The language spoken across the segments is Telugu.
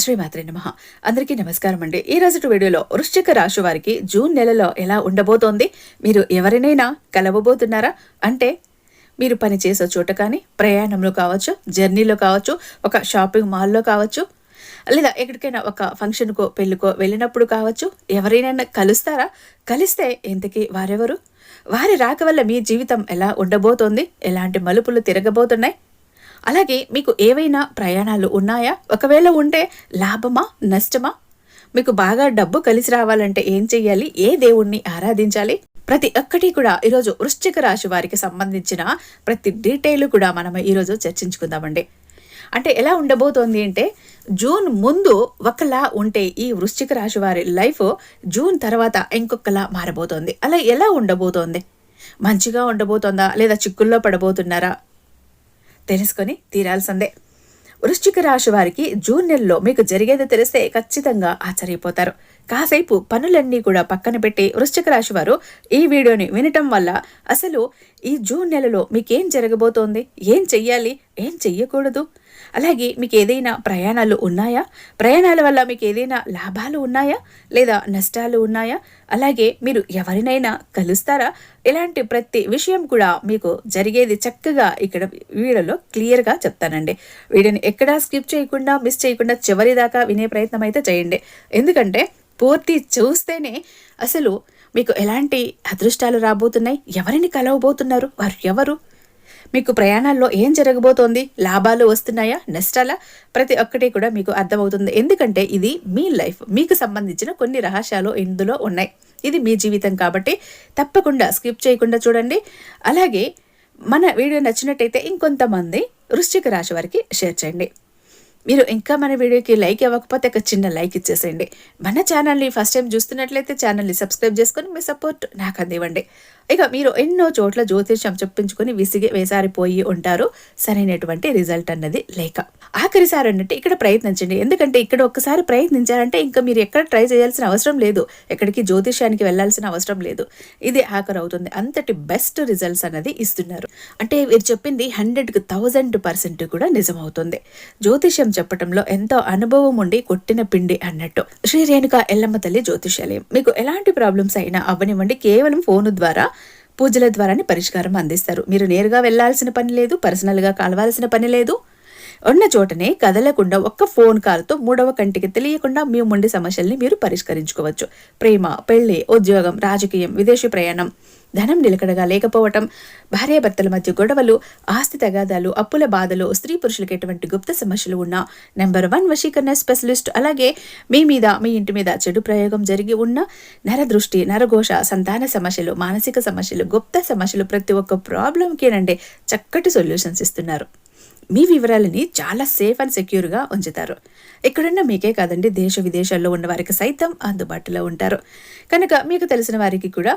శ్రీమాత్రే నమః. అందరికీ నమస్కారం అండి. ఈ రోజు వీడియోలో వృశ్చిక రాశి వారికి జూన్ నెలలో ఎలా ఉండబోతోంది, మీరు ఎవరినైనా కలవబోతున్నారా అంటే మీరు పని చేసే చోట కానీ, ప్రయాణంలో కావచ్చు, జర్నీలో కావచ్చు, ఒక షాపింగ్ మాల్లో కావచ్చు, లేదా ఎక్కడికైనా ఒక ఫంక్షన్కో పెళ్ళికో వెళ్ళినప్పుడు కావచ్చు, ఎవరైనా కలుస్తారా? కలిస్తే ఇంతకీ వారెవరు? వారి రాక వల్ల మీ జీవితం ఎలా ఉండబోతోంది, ఎలాంటి మలుపులు తిరగబోతున్నాయి, అలాగే మీకు ఏవైనా ప్రయాణాలు ఉన్నాయా? ఒకవేళ ఉంటే లాభమా, నష్టమా? మీకు బాగా డబ్బు కలిసి రావాలంటే ఏం చెయ్యాలి? ఏ దేవుణ్ణి ఆరాధించాలి? ప్రతి ఒక్కటి కూడా ఈరోజు వృశ్చిక రాశి వారికి సంబంధించిన ప్రతి డీటెయిల్ కూడా మనం ఈరోజు చర్చించుకుందామండి. అంటే ఎలా ఉండబోతోంది అంటే, జూన్ ముందు ఒకలా ఉంటే ఈ వృశ్చిక రాశి వారి లైఫ్ జూన్ తర్వాత ఇంకొకలా మారబోతోంది. అలా ఎలా ఉండబోతోంది? మంచిగా ఉండబోతోందా, లేదా చిక్కుల్లో పడబోతున్నారా? తెలుసుకొని తీరాల్సిందే. వృశ్చిక రాశి వారికి జూన్ నెలలో మీకు జరిగేది తెలిస్తే ఖచ్చితంగా ఆశ్చర్యపోతారు. కాసేపు పనులన్నీ కూడా పక్కన పెట్టి వృశ్చిక రాశి వారు ఈ వీడియోని వినటం వల్ల అసలు ఈ జూన్ నెలలో మీకేం జరగబోతోంది, ఏం చెయ్యాలి, ఏం చెయ్యకూడదు, అలాగే మీకు ఏదైనా ప్రయాణాలు ఉన్నాయా, ప్రయాణాల వల్ల మీకు ఏదైనా లాభాలు ఉన్నాయా లేదా నష్టాలు ఉన్నాయా, అలాగే మీరు ఎవరినైనా కలుస్తారా, ఇలాంటి ప్రతి విషయం కూడా మీకు జరిగేది చక్కగా ఇక్కడ వీడియోలో క్లియర్గా చెప్తానండి. వీడియోని ఎక్కడా స్కిప్ చేయకుండా, మిస్ చేయకుండా చివరి దాకా వినే ప్రయత్నం అయితే చేయండి. ఎందుకంటే పూర్తి చూస్తేనే అసలు మీకు ఎలాంటి అదృష్టాలు రాబోతున్నాయి, ఎవరిని కలవబోతున్నారు, వారు ఎవరు, మీకు ప్రయాణాల్లో ఏం జరగబోతోంది, లాభాలు వస్తున్నాయా, నష్టాలా, ప్రతి ఒక్కటి కూడా మీకు అర్థమవుతుంది. ఎందుకంటే ఇది మీ లైఫ్, మీకు సంబంధించిన కొన్ని రహస్యాలు ఇందులో ఉన్నాయి. ఇది మీ జీవితం కాబట్టి తప్పకుండా స్కిప్ చేయకుండా చూడండి. అలాగే మన వీడియో నచ్చినట్టయితే ఇంకొంతమంది వృశ్చిక రాశి వారికి షేర్ చేయండి. మీరు ఇంకా మన వీడియోకి లైక్ ఇవ్వకపోతే ఒక చిన్న లైక్ ఇచ్చేసేయండి. మన ఛానల్ని ఫస్ట్ టైం చూస్తున్నట్లయితే ఛానల్ని సబ్స్క్రైబ్ చేసుకొని మీ సపోర్ట్ నాకు అందివ్వండి. ఇక మీరు ఎన్నో చోట్ల జ్యోతిష్యం చెప్పించుకొని విసిగి వేసారిపోయి ఉంటారు, సరైనటువంటి రిజల్ట్ అన్నది లేక. ఆఖరిసారి అన్నట్టు ఇక్కడ ప్రయత్నించండి. ఎందుకంటే ఇక్కడ ఒక్కసారి ప్రయత్నించారంటే ఇంకా మీరు ఎక్కడ ట్రై చేయాల్సిన అవసరం లేదు, ఎక్కడికి జ్యోతిష్యానికి వెళ్లాల్సిన అవసరం లేదు. ఇది ఆఖరు అవుతుంది. అంతటి బెస్ట్ రిజల్ట్స్ అన్నది ఇస్తున్నారు. అంటే మీరు చెప్పింది 100% కూడా నిజమవుతుంది. జ్యోతిష్యం చెప్పటంలో ఎంతో అనుభవం ఉండి కొట్టిన పిండి అన్నట్టు. శ్రీ రేణుకా ఎల్లమ్మ తల్లి జ్యోతిష్యాలయం మీకు ఎలాంటి ప్రాబ్లమ్స్ అయినా అవ్వనివ్వండి, కేవలం ఫోను ద్వారా, పూజల ద్వారానే పరిష్కారం అందిస్తారు. మీరు నేరుగా వెళ్లాల్సిన పని లేదు, పర్సనల్గా కలవాల్సిన పని లేదు. ఉన్న చోటనే కదలకుండా ఒక్క ఫోన్ కాల్తో మూడవ కంటికి తెలియకుండా మీ ముండి సమస్యల్ని మీరు పరిష్కరించుకోవచ్చు. ప్రేమ, పెళ్లి, ఉద్యోగం, రాజకీయం, విదేశీ ప్రయాణం, ధనం నిలకడగా లేకపోవటం, భార్యాభర్తల మధ్య గొడవలు, ఆస్తి తగాదాలు, అప్పుల బాధలు, స్త్రీ పురుషులకు ఎటువంటి గుప్త సమస్యలు ఉన్నా నెంబర్ 1 వశీకరణ స్పెషలిస్ట్. అలాగే మీ మీద, మీ ఇంటి మీద చెడు ప్రయోగం జరిగి ఉన్న నరదృష్టి, నరఘోష, సంతాన సమస్యలు, మానసిక సమస్యలు, గుప్త సమస్యలు, ప్రతి ఒక్క ప్రాబ్లంకేనండి చక్కటి సొల్యూషన్స్ ఇస్తున్నారు. మీ వివరాలని చాలా సేఫ్ అండ్ సెక్యూర్గా ఉంచుతారు. ఇక్కడున్న మీకే కాదండి, దేశ విదేశాల్లో ఉన్న వారికి సైతం అందుబాటులో ఉంటారు. కనుక మీకు తెలిసిన వారికి కూడా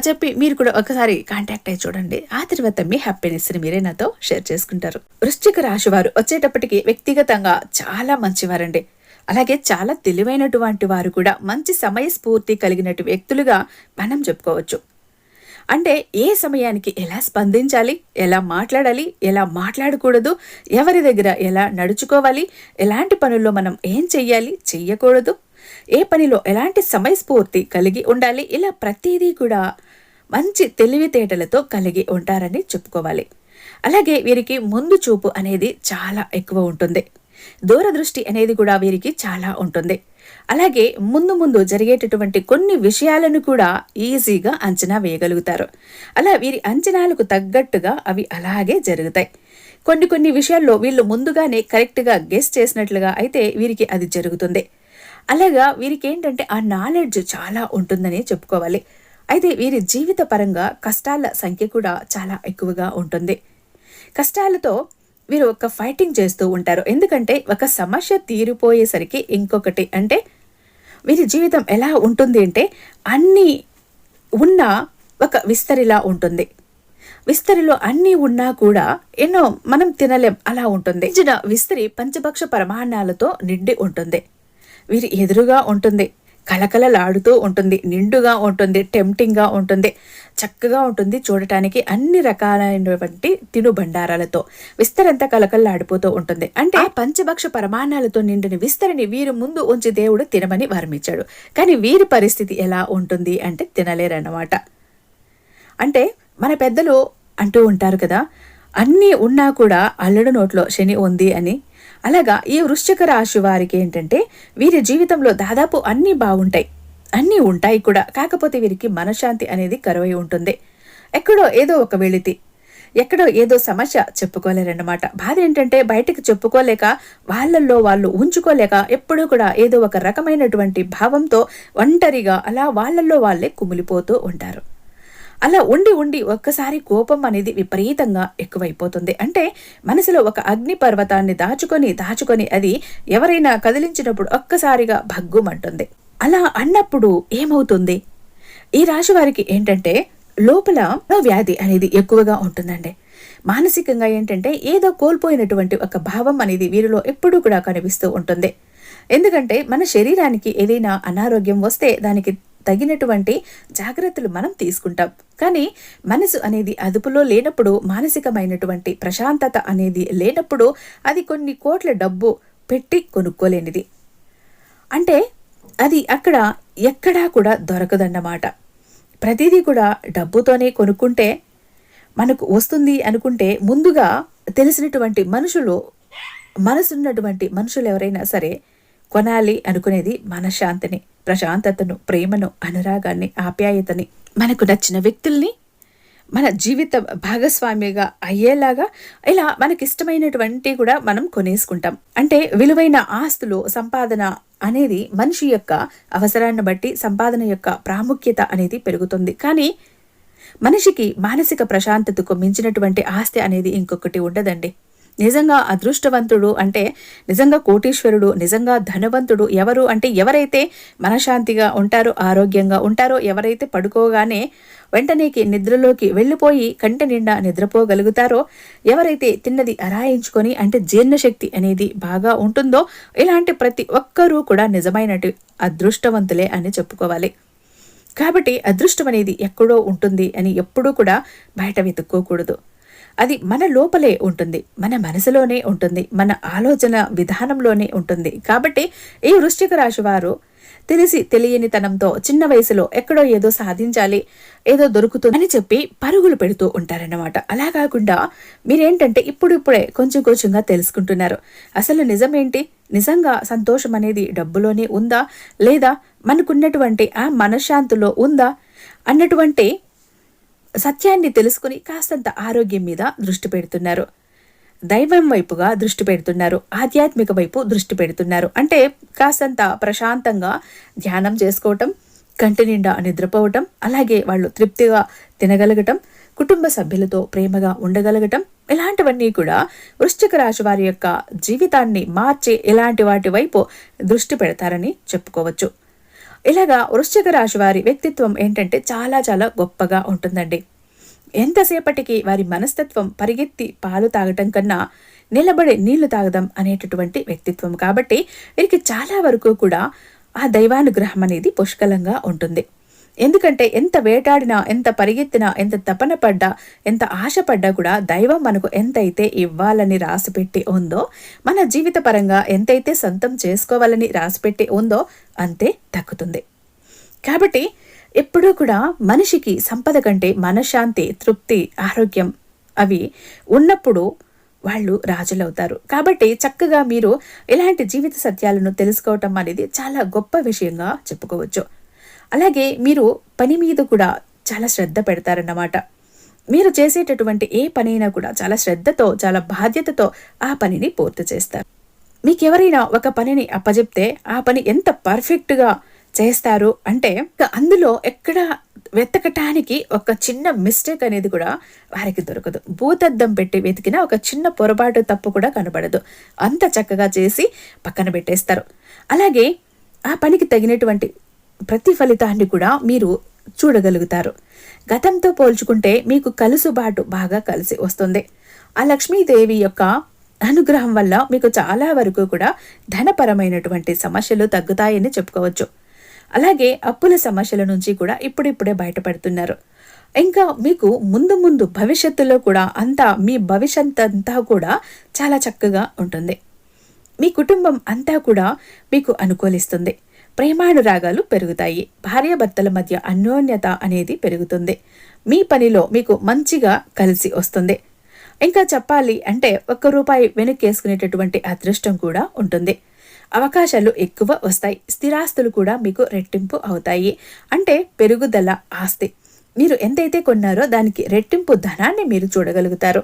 చెప్పి మీరు కూడా ఒకసారి కాంటాక్ట్ అయ్యి చూడండి. ఆ తర్వాత మీ హ్యాపీనెస్ని మీరే నాతో షేర్ చేసుకుంటారు. వృశ్చిక రాశి వారు వచ్చేటప్పటికి వ్యక్తిగతంగా చాలా మంచివారండి. అలాగే చాలా తెలివైనటువంటి వారు కూడా, మంచి సమయస్ఫూర్తి కలిగినటు వ్యక్తులుగా మనం చెప్పుకోవచ్చు. అంటే ఏ సమయానికి ఎలా స్పందించాలి, ఎలా మాట్లాడాలి, ఎలా మాట్లాడకూడదు, ఎవరి దగ్గర ఎలా నడుచుకోవాలి, ఎలాంటి పనుల్లో మనం ఏం చెయ్యాలి, చెయ్యకూడదు, ఏ పనిలో ఎలాంటి సమయస్ఫూర్తి కలిగి ఉండాలి, ఇలా ప్రతిదీ కూడా మంచి తెలివితేటలతో కలిగి ఉంటారని చెప్పుకోవాలి. అలాగే వీరికి ముందు చూపు అనేది చాలా ఎక్కువ ఉంటుంది. దూరదృష్టి అనేది కూడా వీరికి చాలా ఉంటుంది. అలాగే ముందు ముందు జరిగేటటువంటి కొన్ని విషయాలను కూడా ఈజీగా అంచనా వేయగలుగుతారు. అలా వీరి అంచనాలకు తగ్గట్టుగా అవి అలాగే జరుగుతాయి. కొన్ని విషయాల్లో వీళ్ళు ముందుగానే కరెక్ట్గా గెస్ చేసినట్లుగా అయితే వీరికి అది జరుగుతుంది. అలాగా వీరికి ఏంటంటే ఆ నాలెడ్జ్ చాలా ఉంటుందని చెప్పుకోవాలి. అయితే వీరి జీవిత పరంగా కష్టాల సంఖ్య కూడా చాలా ఎక్కువగా ఉంటుంది. కష్టాలతో వీరు ఒక ఫైటింగ్ చేస్తూ ఉంటారు. ఎందుకంటే ఒక సమస్య తీరిపోయేసరికి ఇంకొకటి, అంటే వీరి జీవితం ఎలా ఉంటుంది అంటే అన్నీ ఉన్న ఒక విస్తరిలా ఉంటుంది. విస్తరిలో అన్నీ ఉన్నా కూడా ఎన్నో మనం తినలేం అలా ఉంటుంది. విస్తరి పంచభక్ష పరమాన్నాలతో నిండి ఉంటుంది. వీరి ఎదురుగా ఉంటుంది, కలకలలాడుతూ ఉంటుంది, నిండుగా ఉంటుంది, టెంప్టింగ్గా ఉంటుంది, చక్కగా ఉంటుంది చూడటానికి. అన్ని రకాలైనటువంటి తినుబండారాలతో విస్తరంతా కలకలలాడిపోతూ ఉంటుంది. అంటే పంచభక్ష పరమాణాలతో నిండిన విస్తరిని వీరి ముందు ఉంచి దేవుడు తినమని వరమిచ్చాడు. కానీ వీరి పరిస్థితి ఎలా ఉంటుంది అంటే తినలేరన్నమాట. అంటే మన పెద్దలు అంటూ ఉంటారు కదా, అన్నీ ఉన్నా కూడా అల్లుడు నోట్లో శని ఉంది అని. అలాగా ఈ వృశ్చిక రాశి వారికి ఏంటంటే వీరి జీవితంలో దాదాపు అన్నీ బాగుంటాయి, అన్నీ ఉంటాయి కూడా. కాకపోతే వీరికి మనశ్శాంతి అనేది కరువై ఉంటుంది. ఎక్కడో ఏదో ఒక వెళితి, ఎక్కడో ఏదో సమస్య చెప్పుకోలేరన్నమాట. బాధ ఏంటంటే బయటికి చెప్పుకోలేక, వాళ్ళల్లో వాళ్ళు ఉంచుకోలేక ఎప్పుడూ కూడా ఏదో ఒక రకమైనటువంటి భావంతో ఒంటరిగా అలా వాళ్ళల్లో వాళ్ళే కుమిలిపోతూ ఉంటారు. అలా ఉండి ఉండి ఒక్కసారి కోపం అనేది విపరీతంగా ఎక్కువైపోతుంది. అంటే మనసులో ఒక అగ్ని పర్వతాన్ని దాచుకొని అది ఎవరైనా కదిలించినప్పుడు ఒక్కసారిగా భగ్గుమంటుంది. అలా అన్నప్పుడు ఏమవుతుంది? ఈ రాశి వారికి ఏంటంటే లోపల వ్యాధి అనేది ఎక్కువగా ఉంటుందండి. మానసికంగా ఏంటంటే ఏదో కోల్పోయినటువంటి ఒక భావం అనేది వీరిలో ఎప్పుడూ కూడా కనిపిస్తూ ఉంటుంది. ఎందుకంటే మన శరీరానికి ఏదైనా అనారోగ్యం వస్తే దానికి తగినటువంటి జాగ్రత్తలు మనం తీసుకుంటాం. కానీ మనసు అనేది అదుపులో లేనప్పుడు, మానసికమైనటువంటి ప్రశాంతత అనేది లేనప్పుడు అది కొన్ని కోట్ల డబ్బు పెట్టి కొనుక్కోలేనిది. అంటే అది అక్కడ ఎక్కడా కూడా దొరకదన్నమాట. ప్రతిదీ కూడా డబ్బుతోనే కొనుక్కుంటే మనకు వస్తుంది అనుకుంటే ముందుగా తెలిసినటువంటి మనసున్నటువంటి మనుషులు ఎవరైనా సరే కొనాలి అనుకునేది మనశ్శాంతిని, ప్రశాంతతను, ప్రేమను, అనురాగాన్ని, ఆప్యాయతని, మనకు నచ్చిన వ్యక్తుల్ని మన జీవిత భాగస్వామిగా అయ్యేలాగా ఇలా మనకిష్టమైనటువంటి కూడా మనం కొనేసుకుంటాం. అంటే విలువైన ఆస్తులు, సంపాదన అనేది మనిషి యొక్క అవసరాన్ని బట్టి సంపాదన యొక్క ప్రాముఖ్యత అనేది పెరుగుతుంది. కానీ మనిషికి మానసిక ప్రశాంతతకు మించినటువంటి ఆస్తి అనేది ఇంకొకటి ఉండదండి. నిజంగా అదృష్టవంతుడు అంటే, నిజంగా కోటీశ్వరుడు, నిజంగా ధనవంతుడు ఎవరు అంటే ఎవరైతే మనశ్శాంతిగా ఉంటారో, ఆరోగ్యంగా ఉంటారో, ఎవరైతే పడుకోగానే వెంటనేకి నిద్రలోకి వెళ్ళిపోయి కంటి నిండా నిద్రపోగలుగుతారో, ఎవరైతే తిన్నది అరాయించుకొని అంటే జీర్ణశక్తి అనేది బాగా ఉంటుందో, ఇలాంటి ప్రతి ఒక్కరూ కూడా నిజమైనటి అదృష్టవంతులే అని చెప్పుకోవాలి. కాబట్టి అదృష్టం అనేది ఎక్కడో ఉంటుంది అని ఎప్పుడూ కూడా బయట వెతుక్కోకూడదు. అది మన లోపలే ఉంటుంది, మన మనసులోనే ఉంటుంది, మన ఆలోచన విధానంలోనే ఉంటుంది. కాబట్టి ఈ వృశ్చిక రాశి వారు తెలిసి తెలియని తనంతో చిన్న వయసులో ఎక్కడో ఏదో సాధించాలి, ఏదో దొరుకుతుందని చెప్పి పరుగులు పెడుతూ ఉంటారన్నమాట. అలా కాకుండా మీరేంటంటే ఇప్పుడిప్పుడే కొంచెం కొంచెంగా తెలుసుకుంటున్నారు. అసలు నిజమేంటి? నిజంగా సంతోషం అనేది డబ్బులోనే ఉందా, లేదా మనకున్నటువంటి ఆ మనశ్శాంతిలో ఉందా అన్నటువంటి సత్యాన్ని తెలుసుకుని కాస్తంత ఆరోగ్యం మీద దృష్టి పెడుతున్నారు, దైవం వైపుగా దృష్టి పెడుతున్నారు, ఆధ్యాత్మిక వైపు దృష్టి పెడుతున్నారు. అంటే కాస్తంత ప్రశాంతంగా ధ్యానం చేసుకోవటం, కంటి నిండా నిద్రపోవటం, అలాగే వాళ్ళు తృప్తిగా తినగలగటం, కుటుంబ సభ్యులతో ప్రేమగా ఉండగలగటం, ఇలాంటివన్నీ కూడా వృశ్చిక రాశి వారి యొక్క జీవితాన్ని మార్చి ఇలాంటి వాటి వైపు దృష్టి పెడతారని చెప్పుకోవచ్చు. ఇలాగా వృశ్చిక రాశి వారి వ్యక్తిత్వం ఏంటంటే చాలా చాలా గొప్పగా ఉంటుందండి. ఎంతసేపటికి వారి మనస్తత్వం పరిగెత్తి పాలు తాగటం కన్నా నిలబడి నీళ్లు తాగదాం అనేటటువంటి వ్యక్తిత్వం. కాబట్టి వీరికి చాలా వరకు కూడా ఆ దైవానుగ్రహం అనేది పుష్కలంగా ఉంటుంది. ఎందుకంటే ఎంత వేటాడినా, ఎంత పరిగెత్తినా, ఎంత తపన పడ్డా, ఎంత ఆశపడ్డా కూడా దైవం మనకు ఎంతైతే ఇవ్వాలని రాసిపెట్టి ఉందో, మన జీవిత పరంగా ఎంతైతే సొంతం చేసుకోవాలని రాసిపెట్టి ఉందో అంతే దక్కుతుంది. కాబట్టి ఎప్పుడూ కూడా మనిషికి సంపద కంటే మనశ్శాంతి, తృప్తి, ఆరోగ్యం అవి ఉన్నప్పుడు వాళ్ళు రాజులవుతారు. కాబట్టి చక్కగా మీరు ఇలాంటి జీవిత సత్యాలను తెలుసుకోవటం అనేది చాలా గొప్ప విషయంగా చెప్పుకోవచ్చు. అలాగే మీరు పని మీద కూడా చాలా శ్రద్ధ పెడతారన్నమాట. మీరు చేసేటటువంటి ఏ పనైనా కూడా చాలా శ్రద్ధతో, చాలా బాధ్యతతో ఆ పనిని పూర్తి చేస్తారు. మీకెవరైనా ఒక పనిని అప్పజెప్తే ఆ పని ఎంత పర్ఫెక్ట్గా చేస్తారు అంటే అందులో ఎక్కడ వెతకటానికి ఒక చిన్న మిస్టేక్ అనేది కూడా వారికి దొరకదు. భూతద్దం పెట్టి వెతికినా ఒక చిన్న పొరపాటు తప్పు కూడా కనబడదు. అంత చక్కగా చేసి పక్కన పెట్టేస్తారు. అలాగే ఆ పనికి తగినటువంటి ప్రతి ఫలితాన్ని కూడా మీరు చూడగలుగుతారు. గతంతో పోల్చుకుంటే మీకు కలుసుబాటు బాగా కలిసి వస్తుంది. ఆ లక్ష్మీదేవి యొక్క అనుగ్రహం వల్ల మీకు చాలా వరకు కూడా ధనపరమైనటువంటి సమస్యలు తగ్గుతాయని చెప్పుకోవచ్చు. అలాగే అప్పుల సమస్యల నుంచి కూడా ఇప్పుడిప్పుడే బయటపడుతున్నారు. ఇంకా మీకు ముందు ముందు భవిష్యత్తులో కూడా మీ భవిష్యత్ అంతా కూడా చాలా చక్కగా ఉంటుంది. మీ కుటుంబం అంతా కూడా మీకు అనుకూలిస్తుంది. ప్రేమానురాగాలు పెరుగుతాయి. భార్యాభర్తల మధ్య అన్యోన్యత అనేది పెరుగుతుంది. మీ పనిలో మీకు మంచిగా కలిసి వస్తుంది. ఇంకా చెప్పాలి అంటే ₹1 వెనక్కేసుకునేటటువంటి అదృష్టం కూడా ఉంటుంది. అవకాశాలు ఎక్కువ వస్తాయి. స్థిరాస్తులు కూడా మీకు రెట్టింపు అవుతాయి. అంటే పెరుగుదల ఆస్తి. మీరు ఎంతైతే కొన్నారో దానికి రెట్టింపు ధనాన్ని మీరు చూడగలుగుతారు.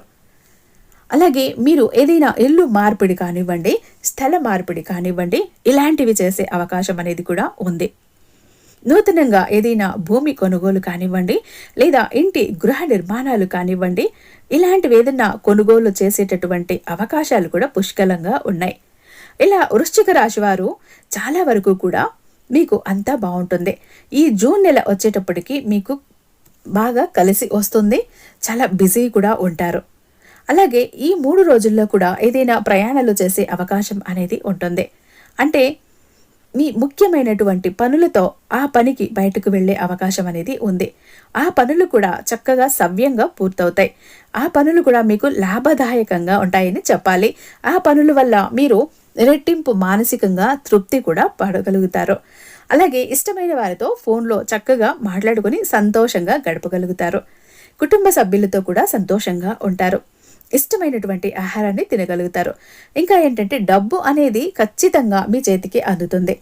అలాగే మీరు ఏదైనా ఇల్లు మార్పిడి కానివ్వండి, స్థల మార్పిడి కానివ్వండి, ఇలాంటివి చేసే అవకాశం అనేది కూడా ఉంది. నూతనంగా ఏదైనా భూమి కొనుగోలు కానివ్వండి, లేదా ఇంటి గృహ నిర్మాణాలు కానివ్వండి, ఇలాంటివి ఏదైనా కొనుగోలు చేసేటటువంటి అవకాశాలు కూడా పుష్కలంగా ఉన్నాయి. ఇలా వృశ్చిక రాశి వారు చాలా వరకు కూడా మీకు అంతా బాగుంటుంది. ఈ జూన్ నెల వచ్చేటప్పటికి మీకు బాగా కలిసి వస్తుంది. చాలా బిజీ కూడా ఉంటారు. అలాగే ఈ 3 రోజుల్లో కూడా ఏదైనా ప్రయాణాలు చేసే అవకాశం అనేది ఉంటుంది. అంటే మీ ముఖ్యమైనటువంటి పనులతో ఆ పనికి బయటకు వెళ్ళే అవకాశం అనేది ఉంది. ఆ పనులు కూడా చక్కగా సవ్యంగా పూర్తవుతాయి. ఆ పనులు కూడా మీకు లాభదాయకంగా ఉంటాయని చెప్పాలి. ఆ పనుల వల్ల మీరు రెట్టింపు మానసికంగా తృప్తి కూడా పడగలుగుతారు. అలాగే ఇష్టమైన వారితో ఫోన్లో చక్కగా మాట్లాడుకుని సంతోషంగా గడపగలుగుతారు. కుటుంబ సభ్యులతో కూడా సంతోషంగా ఉంటారు. ఇష్టమైనటువంటి ఆహారాన్ని తినగలుగుతారు. ఇంకా ఏంటంటే డబ్బు అనేది ఖచ్చితంగా మీ చేతికి అందుతుంది.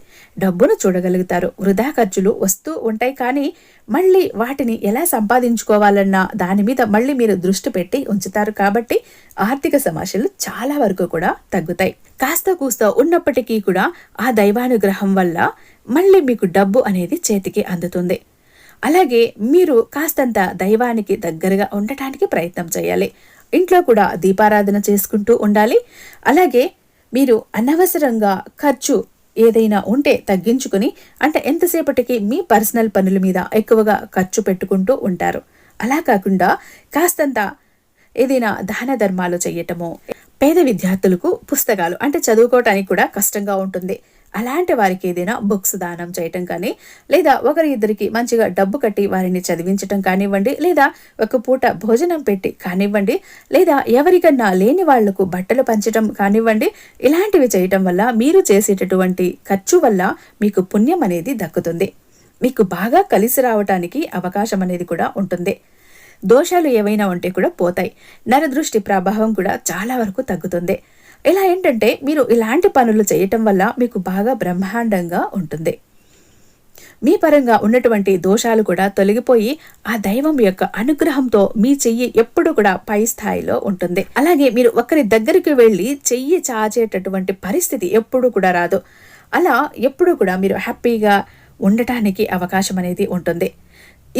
డబ్బును చూడగలుగుతారు. వృధా ఖర్చులు వస్తూ ఉంటాయి, కానీ మళ్ళీ వాటిని ఎలా సంపాదించుకోవాలన్న దాని మీద మళ్ళీ మీరు దృష్టి పెట్టి ఉంచుతారు. కాబట్టి ఆర్థిక సమస్యలు చాలా వరకు కూడా తగ్గుతాయి. కాస్త కూస్త ఉన్నప్పటికీ కూడా ఆ దైవానుగ్రహం వల్ల మళ్ళీ మీకు డబ్బు అనేది చేతికి అందుతుంది. అలాగే మీరు కాస్తంత దైవానికి దగ్గరగా ఉండటానికి ప్రయత్నం చేయాలి. ఇంట్లో కూడా దీపారాధన చేసుకుంటూ ఉండాలి. అలాగే మీరు అనవసరంగా ఖర్చు ఏదైనా ఉంటే తగ్గించుకుని, అంటే ఎంతసేపటికి మీ పర్సనల్ పనుల మీద ఎక్కువగా ఖర్చు పెట్టుకుంటూ ఉంటారు. అలా కాకుండా కాస్తంత ఏదైనా దాన ధర్మాలు చేయటము, పేద విద్యార్థులకు పుస్తకాలు అంటే చదువుకోవటానికి కూడా కష్టంగా ఉంటుంది, అలాంటి వారికి ఏదైనా బుక్స్ దానం చేయటం కానీ, లేదా ఒకరి ఇద్దరికి మంచిగా డబ్బు కట్టి వారిని చదివించటం కానివ్వండి, లేదా ఒక పూట భోజనం పెట్టి కానివ్వండి, లేదా ఎవరికన్నా లేని వాళ్లకు బట్టలు పంచడం కానివ్వండి, ఇలాంటివి చేయటం వల్ల మీరు చేసేటటువంటి ఖర్చు వల్ల మీకు పుణ్యం అనేది దక్కుతుంది. మీకు బాగా కలిసి రావటానికి అవకాశం అనేది కూడా ఉంటుంది. దోషాలు ఏవైనా ఉంటే కూడా పోతాయి. నరదృష్టి ప్రభావం కూడా చాలా వరకు తగ్గుతుంది. ఇలా ఏంటంటే మీరు ఇలాంటి పనులు చేయటం వల్ల మీకు బాగా బ్రహ్మాండంగా ఉంటుంది. మీ పరంగా ఉన్నటువంటి దోషాలు కూడా తొలగిపోయి ఆ దైవం యొక్క అనుగ్రహంతో మీ చెయ్యి ఎప్పుడు కూడా పై స్థాయిలో ఉంటుంది. అలాగే మీరు ఒకరి దగ్గరికి వెళ్ళి చెయ్యి చాచేటటువంటి పరిస్థితి ఎప్పుడు కూడా రాదు. అలా ఎప్పుడు కూడా మీరు హ్యాపీగా ఉండటానికి అవకాశం అనేది ఉంటుంది.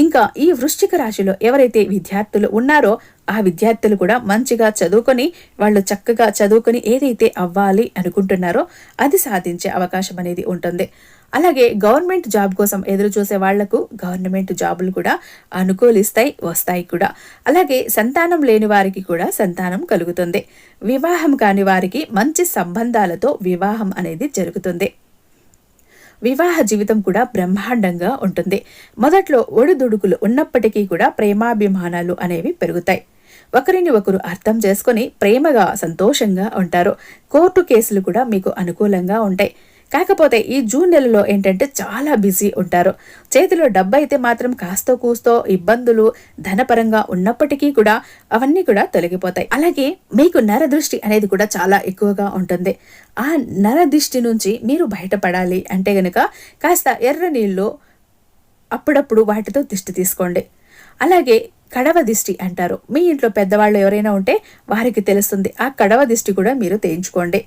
ఇంకా ఈ వృశ్చిక రాశిలో ఎవరైతే విద్యార్థులు ఉన్నారో ఆ విద్యార్థులు కూడా మంచిగా చదువుకొని, వాళ్ళు చక్కగా చదువుకొని ఏదైతే అవ్వాలి అనుకుంటున్నారో అది సాధించే అవకాశం అనేది ఉంటుంది. అలాగే గవర్నమెంట్ జాబ్ కోసం ఎదురు చూసే వాళ్లకు గవర్నమెంట్ జాబులు కూడా అనుకూలిస్తాయి, వస్తాయి కూడా. అలాగే సంతానం లేని వారికి కూడా సంతానం కలుగుతుంది. వివాహం కాని వారికి మంచి సంబంధాలతో వివాహం అనేది జరుగుతుంది. వివాహ జీవితం కూడా బ్రహ్మాండంగా ఉంటుంది. మొదట్లో ఒడిదుడుకులు ఉన్నప్పటికీ కూడా ప్రేమాభిమానాలు అనేవి పెరుగుతాయి. ఒకరిని ఒకరు అర్థం చేసుకొని ప్రేమగా సంతోషంగా ఉంటారు. కోర్టు కేసులు కూడా మీకు అనుకూలంగా ఉంటాయి. కాకపోతే ఈ జూన్ నెలలో ఏంటంటే చాలా బిజీ ఉంటారు. చేతిలో డబ్బు అయితే మాత్రం కాస్తో కూస్తో ఇబ్బందులు ధనపరంగా ఉన్నప్పటికీ కూడా అవన్నీ కూడా తొలగిపోతాయి. అలాగే మీకు నరదృష్టి అనేది కూడా చాలా ఎక్కువగా ఉంటుంది. ఆ నరదృష్టి నుంచి మీరు బయటపడాలి అంటే గనుక కాస్త ఎర్ర నీళ్ళు అప్పుడప్పుడు వాటితో దిష్టి తీసుకోండి. అలాగే కడవ దిష్టి అంటారు. మీ ఇంట్లో పెద్దవాళ్ళు ఎవరైనా ఉంటే వారికి తెలుస్తుంది. ఆ కడవ దిష్టి కూడా మీరు చేయించుకోండి.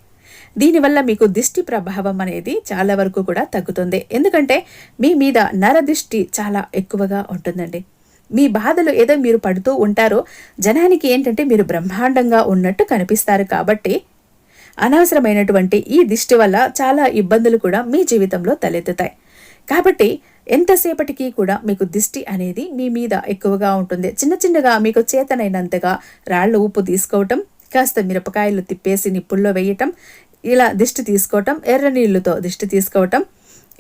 దీనివల్ల మీకు దిష్టి ప్రభావం అనేది చాలా వరకు కూడా తగ్గుతుంది. ఎందుకంటే మీ మీద నరదిష్టి చాలా ఎక్కువగా ఉంటుందండి. మీ బాధలు ఏదో మీరు పడుతూ ఉంటారో జనానికి ఏంటంటే మీరు బ్రహ్మాండంగా ఉన్నట్టు కనిపిస్తారు. కాబట్టి అనవసరమైనటువంటి ఈ దిష్టి వల్ల చాలా ఇబ్బందులు కూడా మీ జీవితంలో తలెత్తుతాయి. కాబట్టి ఎంతసేపటికి కూడా మీకు దిష్టి అనేది మీ మీద ఎక్కువగా ఉంటుంది. చిన్న చిన్నగా మీకు చేతనైనంతగా రాళ్ల ఉప్పు తీసుకోవటం, కాస్త మిరపకాయలు తిప్పేసి నిప్పుల్లో వేయటం, ఇలా దిష్టి తీసుకోవటం, ఎర్ర నీళ్లతో దిష్టి తీసుకోవటం,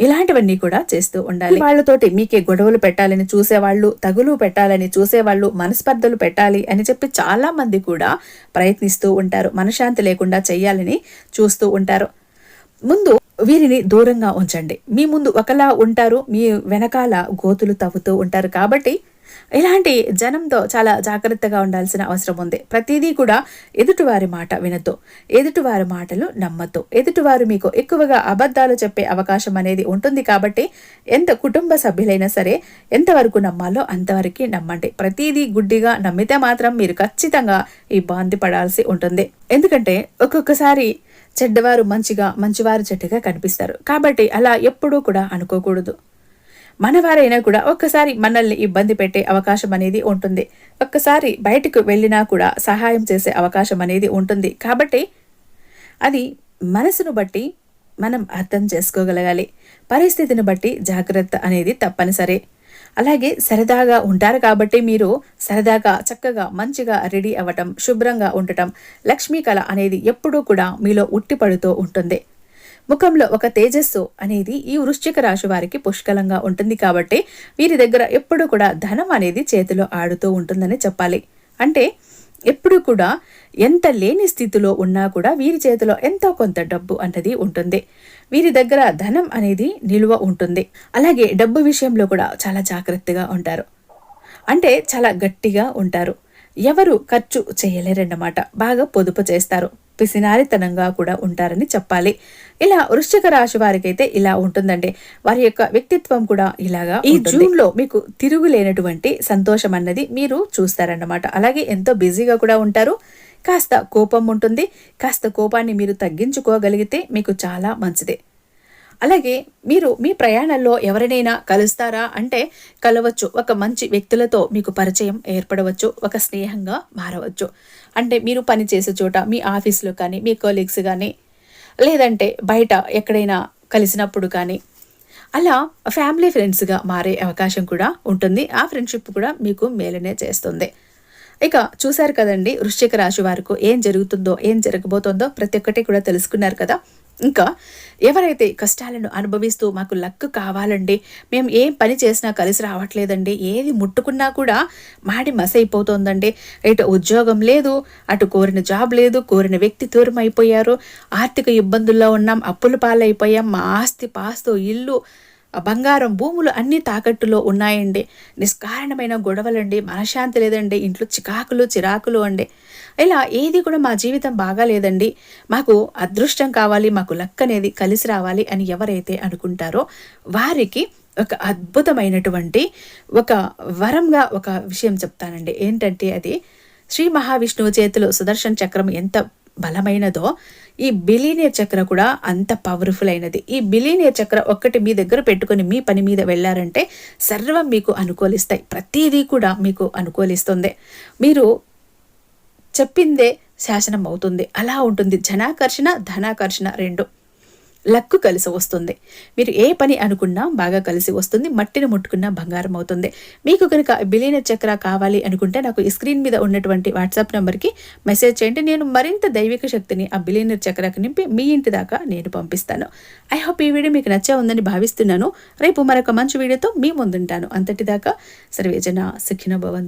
ఇలాంటివన్నీ కూడా చేస్తూ ఉండాలి. వాళ్ళతోటి మీకే గొడవలు పెట్టాలని చూసేవాళ్ళు, తగులు పెట్టాలని చూసేవాళ్ళు, మనస్పర్ధలు పెట్టాలి అని చెప్పి చాలా మంది కూడా ప్రయత్నిస్తూ ఉంటారు. మనశ్శాంతి లేకుండా చెయ్యాలని చూస్తూ ఉంటారు. ముందు వీరిని దూరంగా ఉంచండి. మీ ముందు ఒకలా ఉంటారు, మీ వెనకాల గోతులు తవ్వుతూ ఉంటారు. కాబట్టి ఇలాంటి జనంతో చాలా జాగ్రత్తగా ఉండాల్సిన అవసరం ఉంది. ప్రతిదీ కూడా ఎదుటివారి మాట వినొద్దు, ఎదుటివారి మాటలు నమ్మద్దు. ఎదుటివారు మీకు ఎక్కువగా అబద్ధాలు చెప్పే అవకాశం అనేది ఉంటుంది. కాబట్టి ఎంత కుటుంబ సభ్యులైనా సరే ఎంతవరకు నమ్మాలో అంతవరకు నమ్మండి. ప్రతిదీ గుడ్డిగా నమ్మితే మాత్రం మీరు ఖచ్చితంగా ఇబ్బంది పడాల్సి ఉంటుంది. ఎందుకంటే ఒక్కొక్కసారి చెడ్డవారు మంచివారు చెడ్డగా కనిపిస్తారు. కాబట్టి అలా ఎప్పుడూ కూడా అనుకోకూడదు. మనవారైనా కూడా ఒక్కసారి మనల్ని ఇబ్బంది పెట్టే అవకాశం అనేది ఉంటుంది. ఒక్కసారి బయటకు వెళ్ళినా కూడా సహాయం చేసే అవకాశం అనేది ఉంటుంది. కాబట్టి అది మనసును బట్టి మనం అర్థం చేసుకోగలగాలి. పరిస్థితిని బట్టి జాగ్రత్త అనేది తప్పనిసరి. అలాగే సరదాగా ఉంటారు కాబట్టి మీరు సరదాగా చక్కగా మంచిగా రెడీ అవ్వటం, శుభ్రంగా ఉండటం, లక్ష్మీ కళ అనేది ఎప్పుడూ కూడా మీలో ఉట్టిపడుతూ ఉంటుంది. ముఖంలో ఒక తేజస్సు అనేది ఈ వృశ్చిక రాశి వారికి పుష్కలంగా ఉంటుంది. కాబట్టి వీరి దగ్గర ఎప్పుడు కూడా ధనం అనేది చేతిలో ఆడుతూ ఉంటుందని చెప్పాలి. అంటే ఎప్పుడు కూడా ఎంత లేని స్థితిలో ఉన్నా కూడా వీరి చేతిలో ఎంతో కొంత డబ్బు అనేది ఉంటుంది. వీరి దగ్గర ధనం అనేది నిలువ ఉంటుంది. అలాగే డబ్బు విషయంలో కూడా చాలా జాగ్రత్తగా ఉంటారు. అంటే చాలా గట్టిగా ఉంటారు. ఎవరు ఖర్చు చేయలేరన్నమాట. బాగా పొదుపు చేస్తారు. పిసినారితనంగా కూడా ఉంటారని చెప్పాలి. ఇలా వృశ్చిక రాశి వారికైతే ఇలా ఉంటుందండి. వారి యొక్క వ్యక్తిత్వం కూడా ఇలాగా ఈ జూన్ లో మీకు తిరుగులేనటువంటి సంతోషం అన్నది మీరు చూస్తారన్నమాట. అలాగే ఎంతో బిజీగా కూడా ఉంటారు. కాస్త కోపం ఉంటుంది. కాస్త కోపాన్ని మీరు తగ్గించుకోగలిగితే మీకు చాలా మంచిది. అలాగే మీరు మీ ప్రయాణంలో ఎవరినైనా కలుస్తారా అంటే కలవచ్చు. ఒక మంచి వ్యక్తులతో మీకు పరిచయం ఏర్పడవచ్చు. ఒక స్నేహంగా మారవచ్చు. అంటే మీరు పనిచేసే చోట, మీ ఆఫీస్లో కానీ, మీ కొలీగ్స్ కానీ, లేదంటే బయట ఎక్కడైనా కలిసినప్పుడు కానీ అలా ఫ్యామిలీ ఫ్రెండ్స్గా మారే అవకాశం కూడా ఉంటుంది. ఆ ఫ్రెండ్షిప్ కూడా మీకు మేలునే చేస్తుంది. ఇక చూశారు కదండి, వృశ్చిక రాశి వారికి ఏం జరుగుతుందో, ఏం జరగబోతుందో ప్రతి ఒక్కటి కూడా తెలుసుకున్నారు కదా. ఇంకా ఎవరైతే కష్టాలను అనుభవిస్తూ మాకు లక్ కావాలండి, మేము ఏం పని చేసినా కలిసి రావట్లేదండి, ఏది ముట్టుకున్నా కూడా మాడి మసైపోతుందండి, ఇటు ఉద్యోగం లేదు, అటు కోరిన జాబ్ లేదు, కోరిన వ్యక్తి దూరం అయిపోయారు, ఆర్థిక ఇబ్బందుల్లో ఉన్నాం, అప్పుల పాలైపోయాం, మా ఆస్తి పాస్తు ఇల్లు బంగారం భూములు అన్నీ తాకట్టులో ఉన్నాయండి, నిష్కారణమైన గొడవలండి, మనశ్శాంతి లేదండి, ఇంట్లో చిరాకులు అండి, ఇలా ఏది కూడా మా జీవితం బాగా లేదండి, మాకు అదృష్టం కావాలి, మాకు లక్ అనేది కలిసి రావాలి అని ఎవరైతే అనుకుంటారో వారికి ఒక అద్భుతమైనటువంటి ఒక వరంగా ఒక విషయం చెప్తానండి. ఏంటంటే అది శ్రీ మహావిష్ణువు చేతిలో సుదర్శన చక్రం ఎంత బలమైనదో ఈ బిలీనియర్ చక్ర కూడా అంత పవర్ఫుల్ అయినది. ఈ బిలీనియర్ చక్ర ఒక్కటి మీ దగ్గర పెట్టుకుని మీ పని మీద వెళ్ళారంటే సర్వం మీకు అనుకూలిస్తాయి. ప్రతిదీ కూడా మీకు అనుకూలిస్తుంది. మీరు చెప్పిందే శాసనం అవుతుంది. అలా ఉంటుంది. జనాకర్షణ ధనాకర్షణ రెండు. లక్కు కలిసి వస్తుంది. మీరు ఏ పని అనుకున్నా బాగా కలిసి వస్తుంది. మట్టిని ముట్టుకున్నా బంగారం అవుతుంది. మీకు కనుక బిలియనర్ చక్ర కావాలి అనుకుంటే నాకు ఈ స్క్రీన్ మీద ఉన్నటువంటి వాట్సాప్ నెంబర్కి మెసేజ్ చేయండి. నేను మరింత దైవిక శక్తిని ఆ బిలియనర్ చక్రకు నింపి మీ ఇంటి దాకా నేను పంపిస్తాను. ఐ హోప్ ఈ వీడియో మీకు నచ్చే ఉందని భావిస్తున్నాను. రేపు మరొక మంచి వీడియోతో మీ ముందుంటాను. అంతటిదాకా సర్వేజన సుఖినో భవంతు.